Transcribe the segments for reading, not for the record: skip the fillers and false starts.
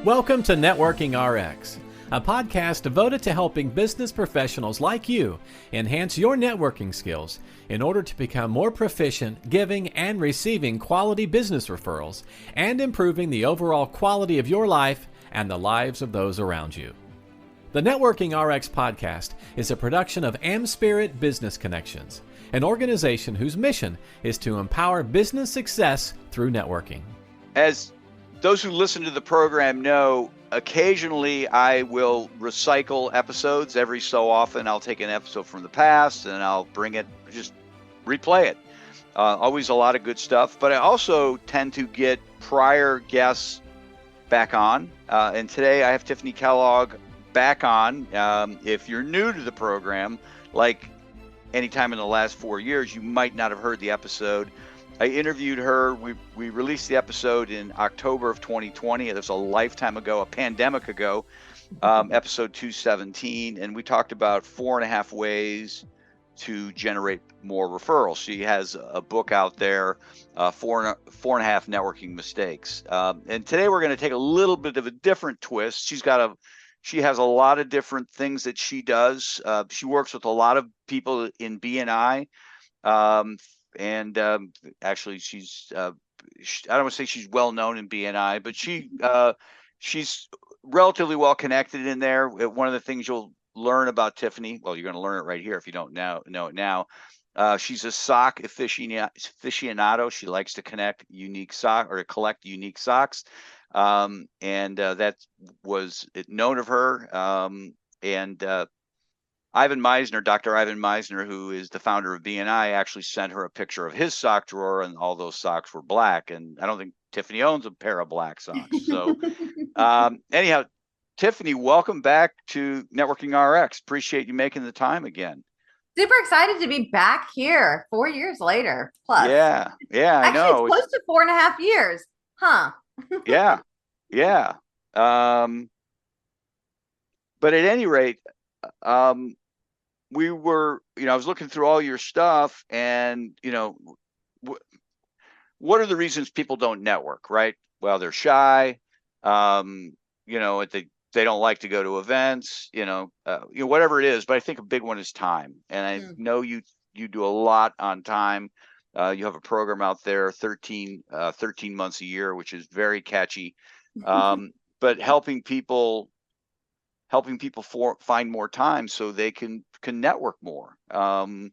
Welcome to Networking RX, a podcast devoted to helping business professionals like you enhance your networking skills in order to become more proficient giving and receiving quality business referrals and improving the overall quality of your life and the lives of those around you. The Networking RX podcast is a production of AmSpirit Business Connections, an organization whose mission is to empower business success through networking. As those who listen to the program know, occasionally I will recycle episodes. Every so often I'll take an episode from the past and I'll bring it, just replay it. Always a lot of good stuff, but I also tend to get prior guests back on. And today I have Tiffany Kellogg back on. If you're new to the program, like anytime in the last 4 years, you might not have heard the episode. I interviewed her. We released the episode in October of 2020. It was a lifetime ago, a pandemic ago, episode 217. And we talked about 4.5 ways to generate more referrals. She has a book out there, 4.5 networking mistakes. And today we're going to take a little bit of a different twist. She has a lot of different things that she does. She works with a lot of people in BNI. Actually, she's I don't want to say she's well known in BNI, but she's relatively well connected in there. One of the things you'll learn about Tiffany, well, you're going to learn it right here if you don't know it now. She's a sock aficionado. She likes to collect unique socks. That was known of her. Dr. Ivan Meisner, who is the founder of BNI, actually sent her a picture of his sock drawer, and all those socks were black. And I don't think Tiffany owns a pair of black socks. So anyhow, Tiffany, welcome back to Networking RX. Appreciate you making the time again. Super excited to be back here 4 years later. Plus. Yeah, I Actually, know. It's close to 4.5 years. Huh? Yeah. But at any rate, I was looking through all your stuff, and what are the reasons people don't network, right? Well, they're shy. They don't like to go to events, whatever it is. But I think a big one is time. And I know you do a lot on time. You have a program out there, 13 months a year, which is very catchy. But helping people find more time so they can network more. And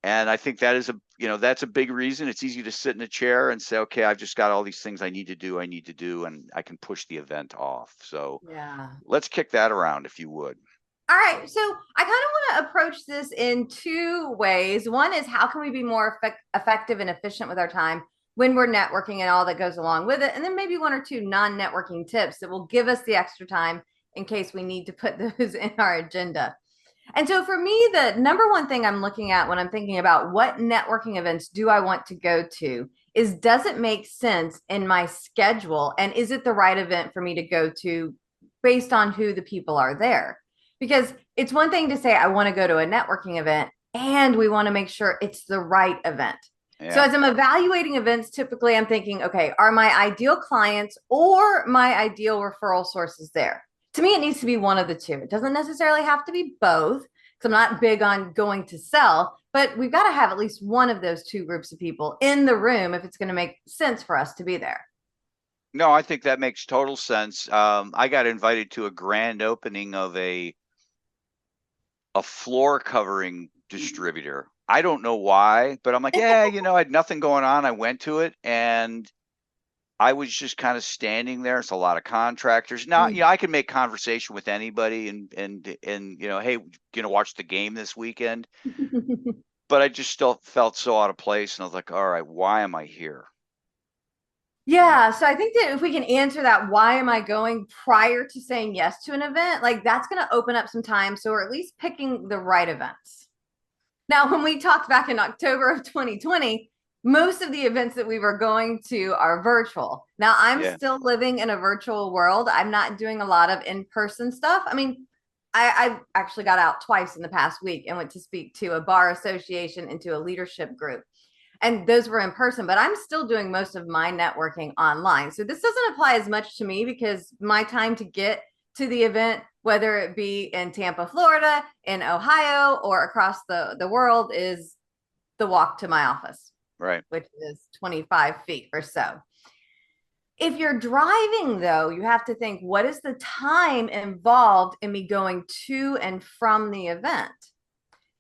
I think that is that's a big reason. It's easy to sit in a chair and say, okay, I've just got all these things I need to do, and I can push the event off. So yeah, let's kick that around if you would. All right. So I kind of want to approach this in two ways. One is, how can we be more effective and efficient with our time when we're networking and all that goes along with it? And then maybe one or two non-networking tips that will give us the extra time in case we need to put those in our agenda. And so for me, the number one thing I'm looking at when I'm thinking about what networking events do I want to go to is, does it make sense in my schedule? And is it the right event for me to go to based on who the people are there? Because it's one thing to say, I want to go to a networking event, and we want to make sure it's the right event. Yeah. So as I'm evaluating events, typically I'm thinking, okay, are my ideal clients or my ideal referral sources there? To me, it needs to be one of the two. It doesn't necessarily have to be both, because I'm not big on going to sell, but we've got to have at least one of those two groups of people in the room if it's going to make sense for us to be there. No, I think that makes total sense. I got invited to a grand opening of a floor covering distributor. I don't know why, but I'm like, I had nothing going on. I went to it, and I was just kind of standing there. It's a lot of contractors. Now, I can make conversation with anybody and hey, watch the game this weekend. But I just still felt so out of place. And I was like, all right, why am I here? Yeah. So I think that if we can answer that, why am I going, prior to saying yes to an event, like that's going to open up some time. So we're at least picking the right events. Now, when we talked back in October of 2020, most of the events that we were going to are virtual. Now, I'm still living in a virtual world. I'm not doing a lot of in-person stuff. I mean, I actually got out twice in the past week and went to speak to a bar association and to a leadership group. And those were in person, but I'm still doing most of my networking online. So this doesn't apply as much to me because my time to get to the event, whether it be in Tampa, Florida, in Ohio, or across the world, is the walk to my office, Right. which is 25 feet or so. If you're driving, though, you have to think, what is the time involved in me going to and from the event?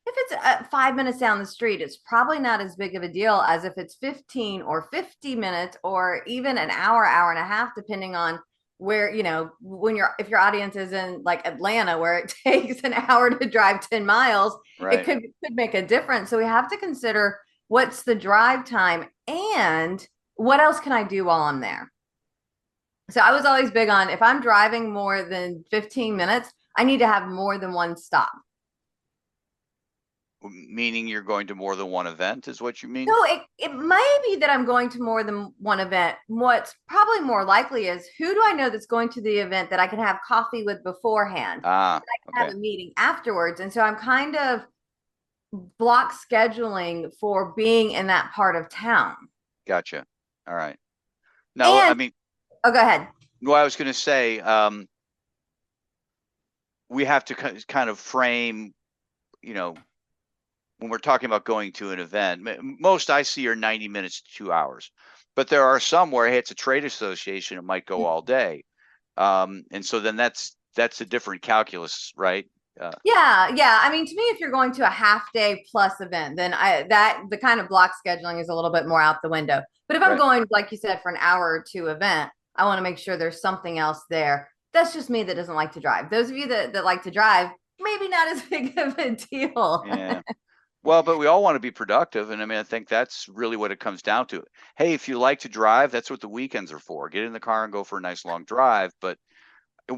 If it's 5 minutes down the street, it's probably not as big of a deal as if it's 15 or 50 minutes or even an hour, hour and a half, depending on where, if your audience is in like Atlanta, where it takes an hour to drive 10 miles, Right. it could make a difference. So we have to consider what's the drive time and what else can I do while I'm there? So I was always big on, if I'm driving more than 15 minutes, I need to have more than one stop. Meaning you're going to more than one event is what you mean? No, it might be that I'm going to more than one event. What's probably more likely is, who do I know that's going to the event that I can have coffee with beforehand? Ah, that I can have a meeting afterwards. And so I'm kind of block scheduling for being in that part of town. Gotcha. All right. No, I mean, oh, go ahead. Well, I was going to say, we have to kind of frame, when we're talking about going to an event, most I see are 90 minutes to 2 hours, but there are some where, hey, it's a trade association, it might go all day. And so then that's a different calculus, right? Yeah. I mean, to me, if you're going to a half day plus event, then the kind of block scheduling is a little bit more out the window. But if I'm going, like you said, for an hour or two event, I want to make sure there's something else there. That's just me that doesn't like to drive. Those of you that like to drive, maybe not as big of a deal. Yeah. Well, but we all want to be productive. And I mean, I think that's really what it comes down to. Hey, if you like to drive, that's what the weekends are for. Get in the car and go for a nice long drive. But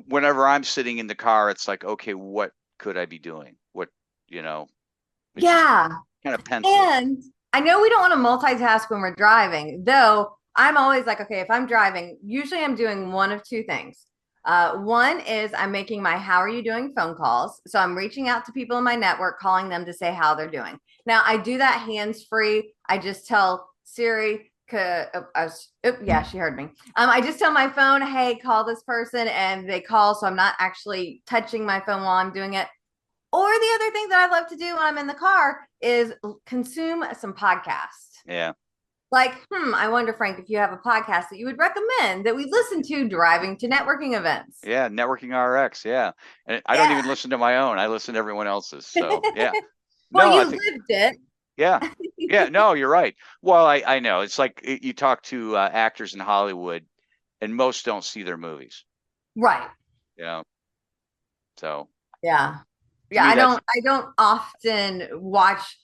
whenever I'm sitting in the car, it's like, okay, what could I be doing? What, yeah. Kind of pencil. And I know we don't want to multitask when we're driving, though. I'm always like, okay, if I'm driving, usually I'm doing one of two things. One is I'm making my how are you doing phone calls. So I'm reaching out to people in my network, calling them to say how they're doing. Now I do that hands-free. I just tell Siri, yeah, she heard me. I just tell my phone, hey, call this person, and they call. So I'm not actually touching my phone while I'm doing it. Or the other thing that I love to do when I'm in the car is consume some podcasts. Yeah. Like, I wonder, Frank, if you have a podcast that you would recommend that we listen to driving to networking events. Yeah, Networking RX. Yeah. And I don't even listen to my own. I listen to everyone else's. So, yeah. Well, you lived it. Yeah. Yeah. No, you're right. Well, I know. It's like you talk to actors in Hollywood and most don't see their movies. Right. Yeah. So. Yeah. Yeah. I don't often watch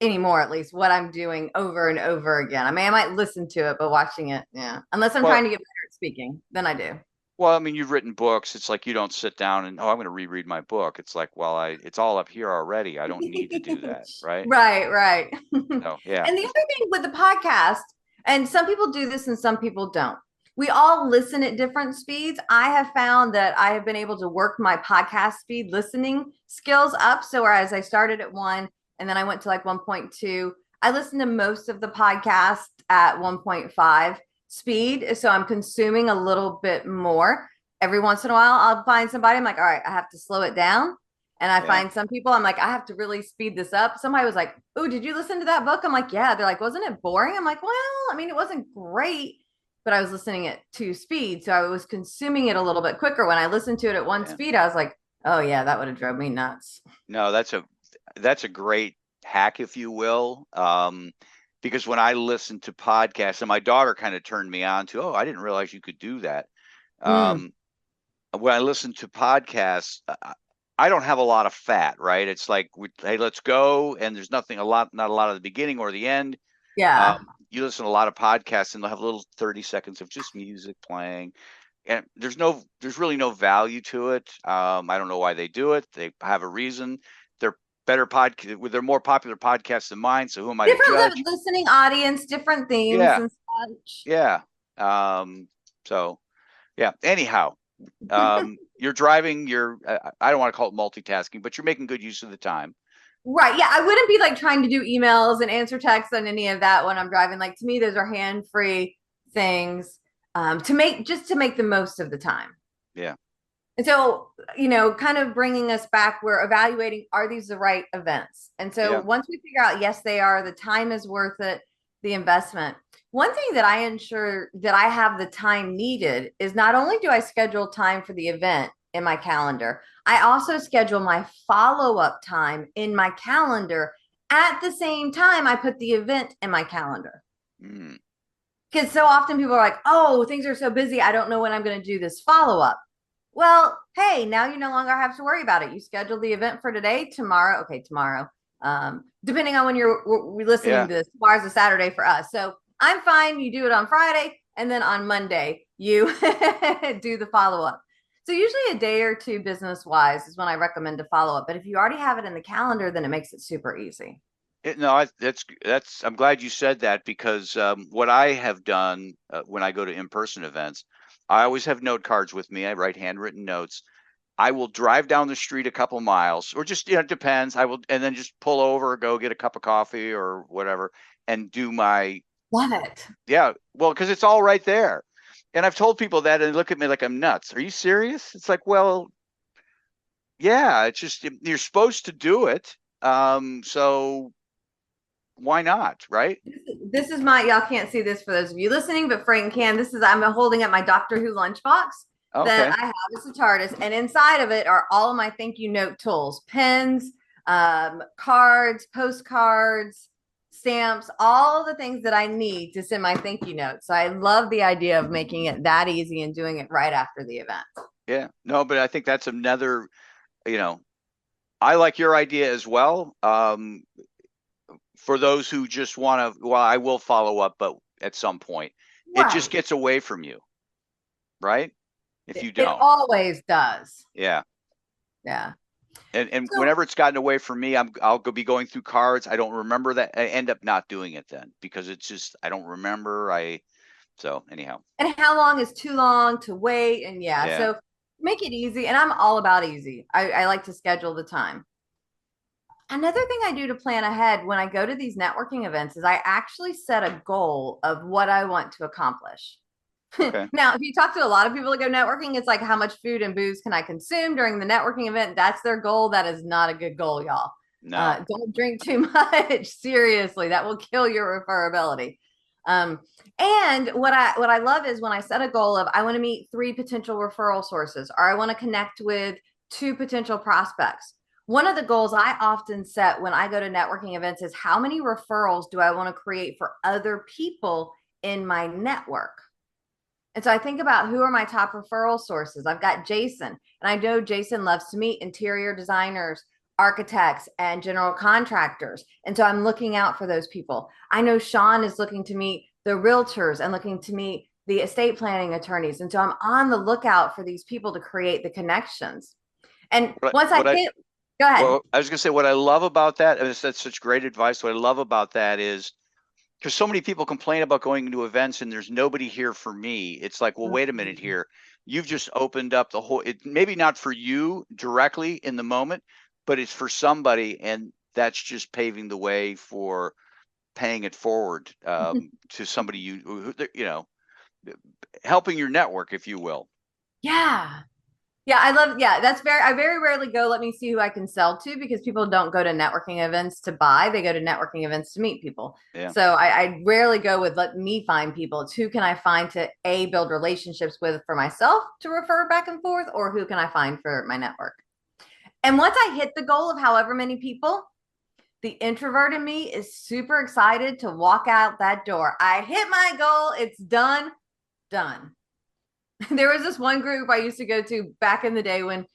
anymore, at least, what I'm doing over and over again. I mean, I might listen to it, but watching it, yeah. Unless I'm trying to get better at speaking, then I do. Well, I mean, you've written books. It's like you don't sit down and, I'm going to reread my book. It's like, well, it's all up here already. I don't need to do that, right? Right. So, yeah. And the other thing with the podcast, and some people do this and some people don't, we all listen at different speeds. I have found that I have been able to work my podcast speed listening skills up. So whereas I started at 1, and then I went to like 1.2. I listen to most of the podcast at 1.5 speed. So I'm consuming a little bit more. Every once in a while, I'll find somebody. I'm like, all right, I have to slow it down. And I find some people, I'm like, I have to really speed this up. Somebody was like, oh, did you listen to that book? I'm like, yeah. They're like, wasn't it boring? I'm like, well, I mean, it wasn't great, but I was listening at 2 speed. So I was consuming it a little bit quicker. When I listened to it at 1 speed, I was like, oh yeah, that would have drove me nuts. No, that's a great hack, if you will. Because when I listen to podcasts, and my daughter kind of turned me on to, I didn't realize you could do that. When I listen to podcasts, I don't have a lot of fat, right? It's like, hey, let's go. And there's not a lot of the beginning or the end. Yeah. You listen to a lot of podcasts and they'll have a little 30 seconds of just music playing. And there's really no value to it. I don't know why they do it. They have a reason. They're better podcast. They're more popular podcasts than mine. So who am I to judge? Different listening audience, different themes and such. Yeah. So yeah. Anyhow, you're driving. I don't want to call it multitasking, but you're making good use of the time. Right. Yeah. I wouldn't be like trying to do emails and answer texts and any of that when I'm driving. Like to me, those are hand-free things to make the most of the time. Yeah. And so, kind of bringing us back, we're evaluating, are these the right events? And so Yeah. once we figure out, yes, they are, the time is worth it, the investment. One thing that I ensure that I have the time needed is not only do I schedule time for the event in my calendar, I also schedule my follow-up time in my calendar at the same time I put the event in my calendar. Mm. Because so often people are like, oh, things are so busy, I don't know when I'm going to do this follow-up. Well, hey, now you no longer have to worry about it. You schedule the event for today, tomorrow. Okay, tomorrow. Depending on when you're listening to this, tomorrow's a Saturday for us. So I'm fine. You do it on Friday, and then on Monday you do the follow up. So usually a day or two business wise is when I recommend to follow up. But if you already have it in the calendar, then it makes it super easy. That's. I'm glad you said that because what I have done when I go to in-person events, I always have note cards with me. I write handwritten notes. I will drive down the street a couple miles, or just it depends. I will, and then just pull over, go get a cup of coffee or whatever, and do my. Love it. Yeah, well, because it's all right there. And I've told people that, and they look at me like I'm nuts. Are you serious? It's like, well, yeah. It's just you're supposed to do it. So why not, right? This is y'all can't see this for those of you listening, but Frank can. I'm holding up my Doctor Who lunchbox that Okay. I have. It's a TARDIS, and inside of it are all of my thank you note tools, pens, cards, postcards, stamps, all the things that I need to send my thank you notes. So I love the idea of making it that easy and doing it right after the event. Yeah. No, but I think that's another, I like your idea as well. For those who just want to, well, I will follow up, but at some point, it just Right. gets away from you, right? If you It don't. always does. Yeah. Yeah. And So whenever it's gotten away from me, I'll be going through cards. I don't remember that. I end up not doing it then because it's just I don't remember. So anyhow. and how long is too long to wait? And yeah, Yeah. so make it easy. And I'm all about easy. I like to schedule the time. Another thing I do to plan ahead when I go to these networking events is I actually set a goal of what I want to accomplish. Okay. Now, if you talk to a lot of people that go networking, it's like how much food and booze can I consume during the networking event? That's their goal. That is not a good goal, y'all. No. Don't drink too much. Seriously, that will kill your referability. And what I love is when I set a goal of I want to meet 3 potential referral sources, or I want to connect with 2 potential prospects. One of the goals I often set when I go to networking events is how many referrals do I want to create for other people in my network? And so I think about who are my top referral sources. I've got Jason, and I know Jason loves to meet interior designers, architects, and general contractors. And so I'm looking out for those people. I know Sean is looking to meet the realtors and looking to meet the estate planning attorneys. And so I'm on the lookout for these people to create the connections. And once I hit, go ahead. Well, I was going to say what I love about that, and that's such great advice. What I love about that is because so many people complain about going to events and there's nobody here for me. It's like, well, wait a minute here. You've just opened up the whole, maybe not for you directly in the moment, but it's for somebody. And that's just paving the way for paying it forward to somebody, helping your network, if you will. Yeah. Yeah, I very rarely go, let me see who I can sell to, because people don't go to networking events to buy. They go to networking events to meet people. Yeah. So I rarely go with let me find people. It's who can I find to build relationships with for myself to refer back and forth, or who can I find for my network? And once I hit the goal of however many people, the introvert in me is super excited to walk out that door. I hit my goal. It's done. There was this one group I used to go to back in the day when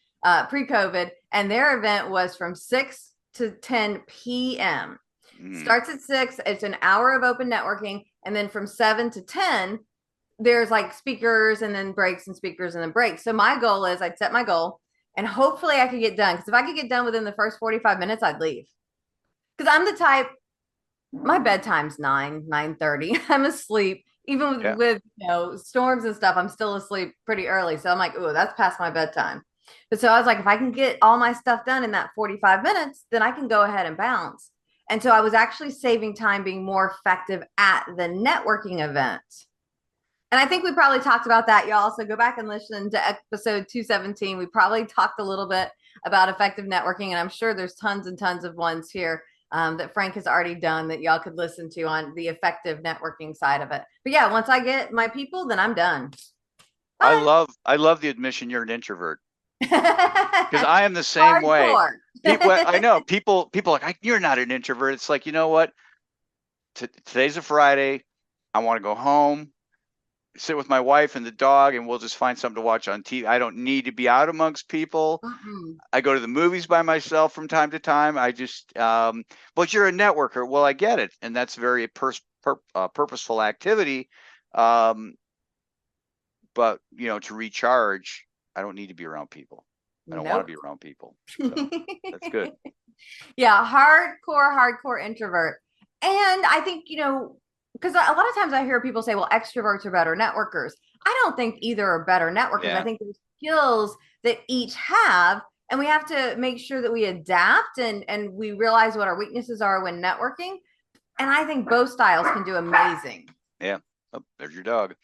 pre-COVID, and their event was from 6 to 10 p.m. Starts at 6. It's an hour of open networking. And then from 7 to 10, there's like speakers and then breaks and speakers and then breaks. So my goal is I'd set my goal and hopefully I could get done. Because if I could get done within the first 45 minutes, I'd leave. Because I'm the type, my bedtime's 9:30. I'm asleep. Even with storms and stuff, I'm still asleep pretty early. So I'm like, oh, that's past my bedtime. But so I was like, if I can get all my stuff done in that 45 minutes, then I can go ahead and bounce. And so I was actually saving time, being more effective at the networking event. And I think we probably talked about that, y'all. So go back and listen to episode 217. We probably talked a little bit about effective networking, and I'm sure there's tons and tons of ones here that Frank has already done that y'all could listen to on the effective networking side of it. But yeah, once I get my people, then I'm done. I love the admission you're an introvert, because I am the same way. I know people are like, you're not an introvert. It's like, you know what? Today's a Friday. I want to go home, sit with my wife and the dog, and we'll just find something to watch on TV. I don't need to be out amongst people. I go to the movies by myself from time to time. I just, but you're a networker. Well, I get it. And that's very purposeful activity. But, you know, to recharge, I don't need to be around people. I don't want to be around people. So that's good. Yeah. Hardcore introvert. And I think, you know, because a lot of times I hear people say, well, extroverts are better networkers. I don't think either are better networkers. Yeah. I think there's skills that each have, and we have to make sure that we adapt and we realize what our weaknesses are when networking. And I think both styles can do amazing. Yeah. Oh, there's your dog.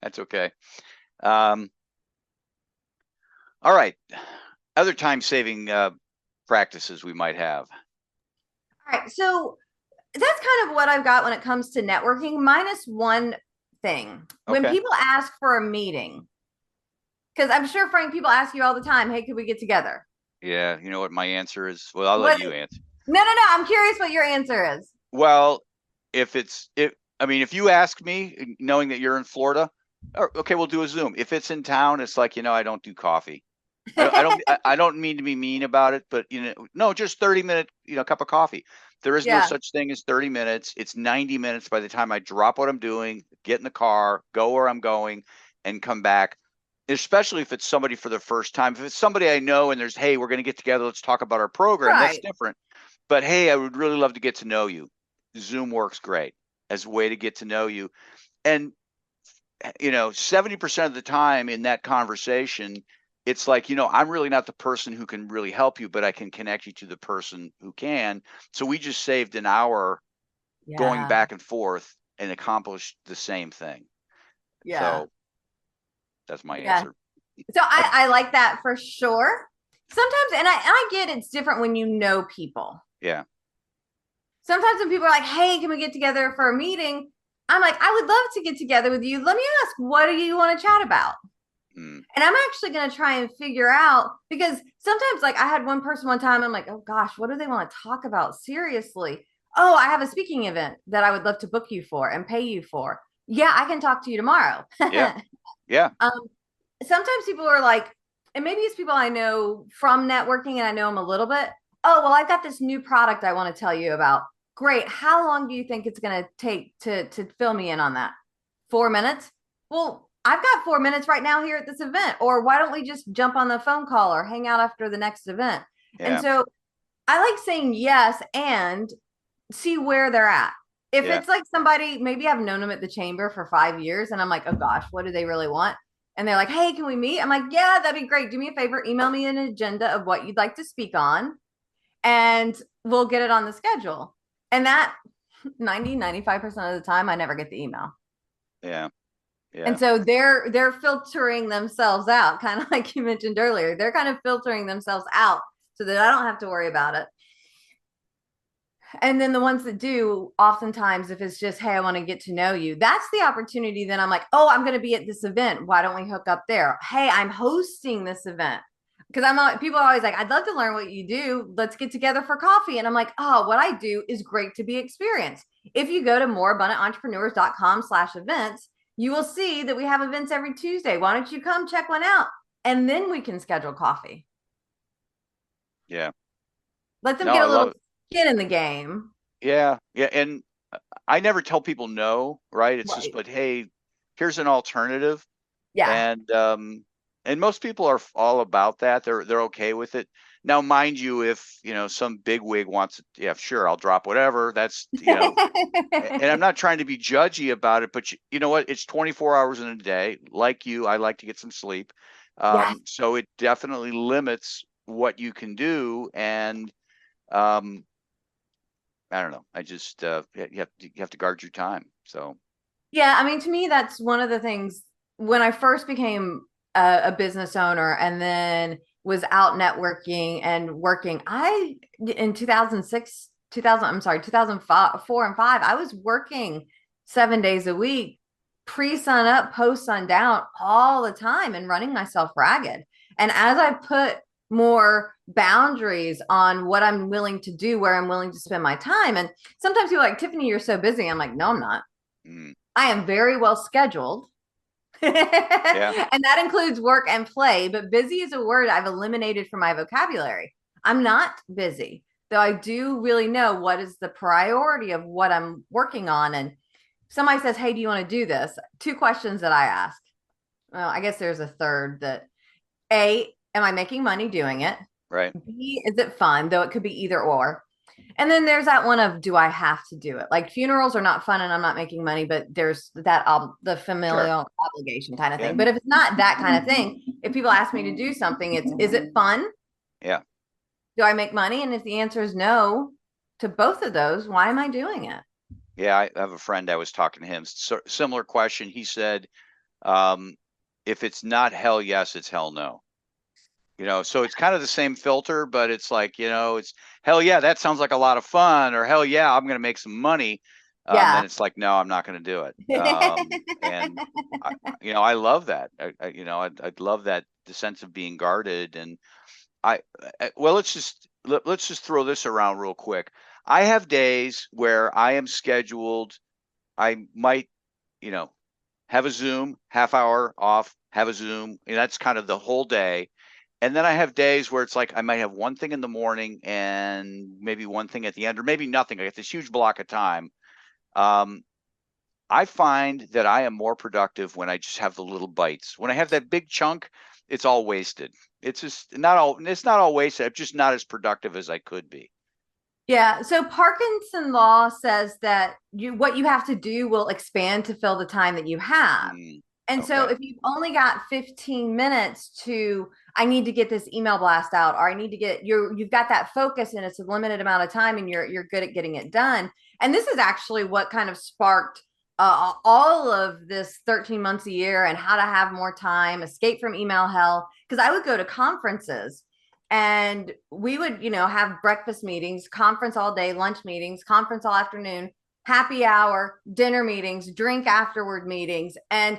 That's okay. All right. Other time-saving practices we might have. All right. So that's kind of what I've got when it comes to networking, minus one thing. When people ask for a meeting, because I'm sure, Frank, people ask you all the time, hey, could we get together? Yeah. You know what my answer is? Well, I'll let you answer. No. I'm curious what your answer is. Well, if you ask me, knowing that you're in Florida, okay, we'll do a Zoom. If it's in town, it's like, you know, I don't do coffee. I don't mean to be mean about it, but you know, no, just 30-minute, you know, cup of coffee. There is no such thing as 30 minutes. It's 90 minutes by the time I drop what I'm doing, get in the car, go where I'm going, and come back. Especially if it's somebody for the first time. If it's somebody I know and there's, hey, we're going to get together, let's talk about our program. That's different. But hey, I would really love to get to know you. Zoom works great as a way to get to know you. And, you know, 70% of the time in that conversation, it's like, you know, I'm really not the person who can really help you, but I can connect you to the person who can. So we just saved an hour going back and forth and accomplished the same thing. Yeah. So that's my answer. So I like that for sure. Sometimes, and I get it's different when you know people. Yeah. Sometimes when people are like, hey, can we get together for a meeting? I'm like, I would love to get together with you. Let me ask, what do you want to chat about? And I'm actually going to try and figure out, because sometimes, like, I had one person one time, I'm like, oh gosh, what do they want to talk about? Seriously. Oh, I have a speaking event that I would love to book you for and pay you for. Yeah, I can talk to you tomorrow. Yeah. Sometimes people are like, and maybe it's people I know from networking and I know them a little bit. Oh, well, I've got this new product I want to tell you about. Great. How long do you think it's going to take to fill me in on that? 4 minutes? Well, I've got 4 minutes right now here at this event. Or why don't we just jump on the phone call or hang out after the next event? And so I like saying yes and see where they're at. If it's like somebody, maybe I've known them at the chamber for 5 years and I'm like, oh gosh, what do they really want? And they're like, hey, can we meet? I'm like, yeah, that'd be great. Do me a favor, email me an agenda of what you'd like to speak on and we'll get it on the schedule. And that 95% of the time, I never get the email. Yeah. And so they're filtering themselves out, kind of like you mentioned earlier. They're kind of filtering themselves out so that I don't have to worry about it. And then the ones that do, oftentimes, if it's just, hey, I want to get to know you, that's the opportunity. Then I'm like, oh, I'm going to be at this event. Why don't we hook up there? Hey, I'm hosting this event. Because people are always like, I'd love to learn what you do. Let's get together for coffee. And I'm like, oh, what I do is great to be experienced. If you go to moreabundantentrepreneurs.com/events, you will see that we have events every Tuesday. Why don't you come check one out? And then we can schedule coffee. Yeah. Let them get a little skin in the game. Yeah. Yeah. And I never tell people no, right? It's just, but hey, here's an alternative. Yeah. And most people are all about that. They're okay with it. Now, mind you, if, some big wig wants it, yeah, sure, I'll drop whatever. That's, and I'm not trying to be judgy about it, but you know what? It's 24 hours in a day. Like you, I like to get some sleep. Yes. So it definitely limits what you can do. And I don't know. I just, you have to guard your time. So. Yeah, I mean, to me, that's one of the things when I first became a business owner and then was out networking and working. In 2006, 2000, I'm sorry, 2005, 4 and 5, I was working 7 days a week, pre-sun up, post-sun down all the time and running myself ragged. And as I put more boundaries on what I'm willing to do, where I'm willing to spend my time. And sometimes people are like, Tiffany, you're so busy. I'm like, no, I'm not. I am very well scheduled. Yeah. And that includes work and play, but busy is a word I've eliminated from my vocabulary. I'm not busy, though I do really know what is the priority of what I'm working on. And somebody says, hey, do you want to do this? 2 questions that I ask. Well, I guess there's a third that A, am I making money doing it? Right. B, is it fun? Though it could be either or. And then there's that one of, do I have to do it? Like funerals are not fun and I'm not making money, but there's that, the familial obligation kind of thing. But if it's not that kind of thing, if people ask me to do something, is it fun? Yeah. Do I make money? And if the answer is no to both of those, why am I doing it? Yeah. I have a friend, I was talking to him, similar question. He said, if it's not hell yes, it's hell no. So it's kind of the same filter, but it's like, it's hell yeah, that sounds like a lot of fun, or hell yeah, I'm going to make some money. Yeah. And it's like, no, I'm not going to do it. And I love that. I love that, the sense of being guarded. And well, let's just throw this around real quick. I have days where I am scheduled. I might, have a Zoom, half hour off, have a Zoom, and that's kind of the whole day. And then I have days where it's like I might have one thing in the morning and maybe one thing at the end, or maybe nothing. I get this huge block of time. I find that I am more productive when I just have the little bites. When I have that big chunk, it's all wasted. It's not all wasted. I'm just not as productive as I could be. Yeah. So Parkinson law says that what you have to do will expand to fill the time that you have. And Okay. so if you've only got 15 minutes to, I need to get this email blast out, or I need to get you've got that focus and it's a limited amount of time and you're good at getting it done. And this is actually what kind of sparked all of this 13 months a year and how to have more time, escape from email hell. Because I would go to conferences and we would, have breakfast meetings, conference all day, lunch meetings, conference all afternoon, happy hour, dinner meetings, drink afterward meetings. And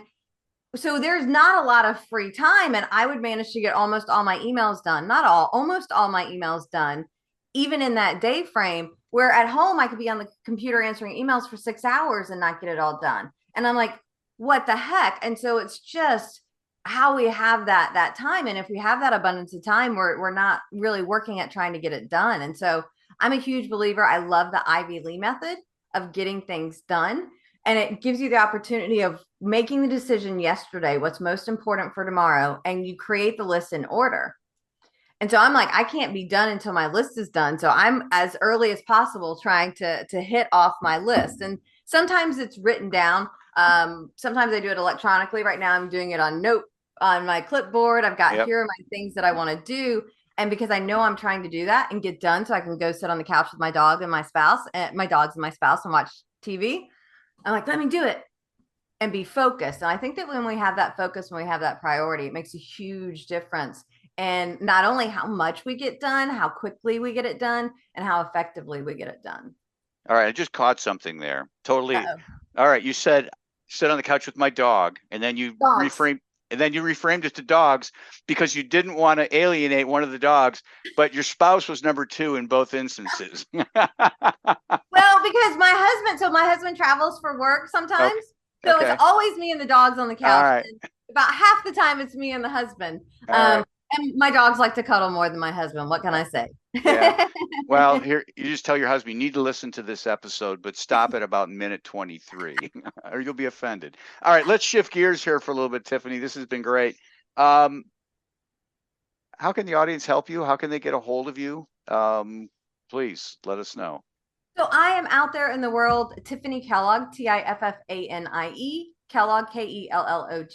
so there's not a lot of free time. And I would manage to get almost all my emails done, not all, almost all my emails done, even in that day frame, where at home I could be on the computer answering emails for 6 hours and not get it all done. And I'm like, what the heck? And so it's just how we have that time. And if we have that abundance of time, we're not really working at trying to get it done. And so I'm a huge believer. I love the Ivy Lee method of getting things done. And it gives you the opportunity of making the decision yesterday, what's most important for tomorrow, and you create the list in order. And so I'm like, I can't be done until my list is done. So I'm as early as possible trying to hit off my list. And sometimes it's written down. Sometimes I do it electronically. Right now I'm doing it on my clipboard. I've got here are my things that I want to do. And because I know I'm trying to do that and get done so I can go sit on the couch with my dog and my spouse, and my dogs and my spouse, and watch TV, I'm like, let me do it and be focused. And I think that when we have that focus, when we have that priority, it makes a huge difference. And not only how much we get done, how quickly we get it done, and how effectively we get it done. All right. I just caught something there. Totally. Uh-oh. All right. You said sit on the couch with my dog, and then you reframed it to dogs because you didn't want to alienate one of the dogs, but your spouse was number 2 in both instances. Well, because my husband travels for work sometimes. Okay. So it's always me and the dogs on the couch. All right. And about half the time it's me and the husband. And my dogs like to cuddle more than my husband. What can I say? Yeah. Well, here, you just tell your husband, you need to listen to this episode, but stop at about minute 23 or you'll be offended. All right, let's shift gears here for a little bit, Tiffany. This has been great. how can the audience help you? How can they get a hold of you? Please let us know. So I am out there in the world, Tiffany Kellogg, Tiffanie, Kellogg, Kellogg.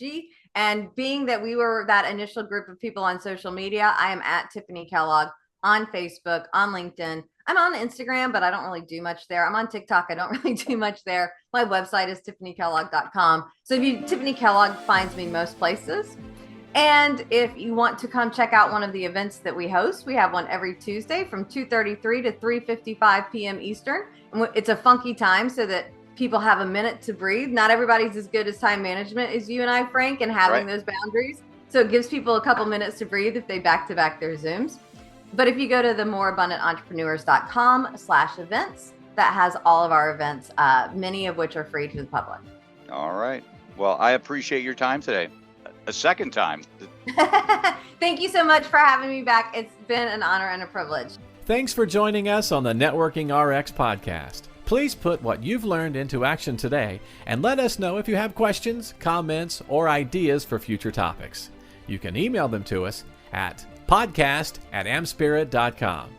And being that we were that initial group of people on social media, I am at Tiffany Kellogg on Facebook, on LinkedIn. I'm on Instagram, but I don't really do much there. I'm on TikTok. I don't really do much there. My website is tiffanykellogg.com. So Tiffany Kellogg finds me most places. And if you want to come check out one of the events that we host, we have one every Tuesday from 2:33 to 3:55 p.m. Eastern. And it's a funky time so that people have a minute to breathe. Not everybody's as good as time management as you and I, Frank, and having those boundaries. So it gives people a couple minutes to breathe if they back-to-back their Zooms. But if you go to the moreabundantentrepreneurs.com/events, that has all of our events, many of which are free to the public. All right. Well, I appreciate your time today. A second time. Thank you so much for having me back. It's been an honor and a privilege. Thanks for joining us on the Networking RX podcast. Please put what you've learned into action today and let us know if you have questions, comments, or ideas for future topics. You can email them to us at podcast@amspirit.com.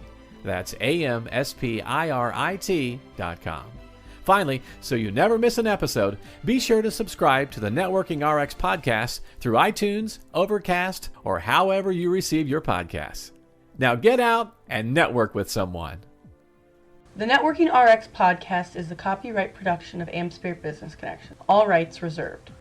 That's AmSpirit.com. Finally, so you never miss an episode, be sure to subscribe to the Networking RX podcast through iTunes, Overcast, or however you receive your podcasts. Now get out and network with someone. The Networking RX podcast is the copyright production of AmSpirit Business Connection. All rights reserved.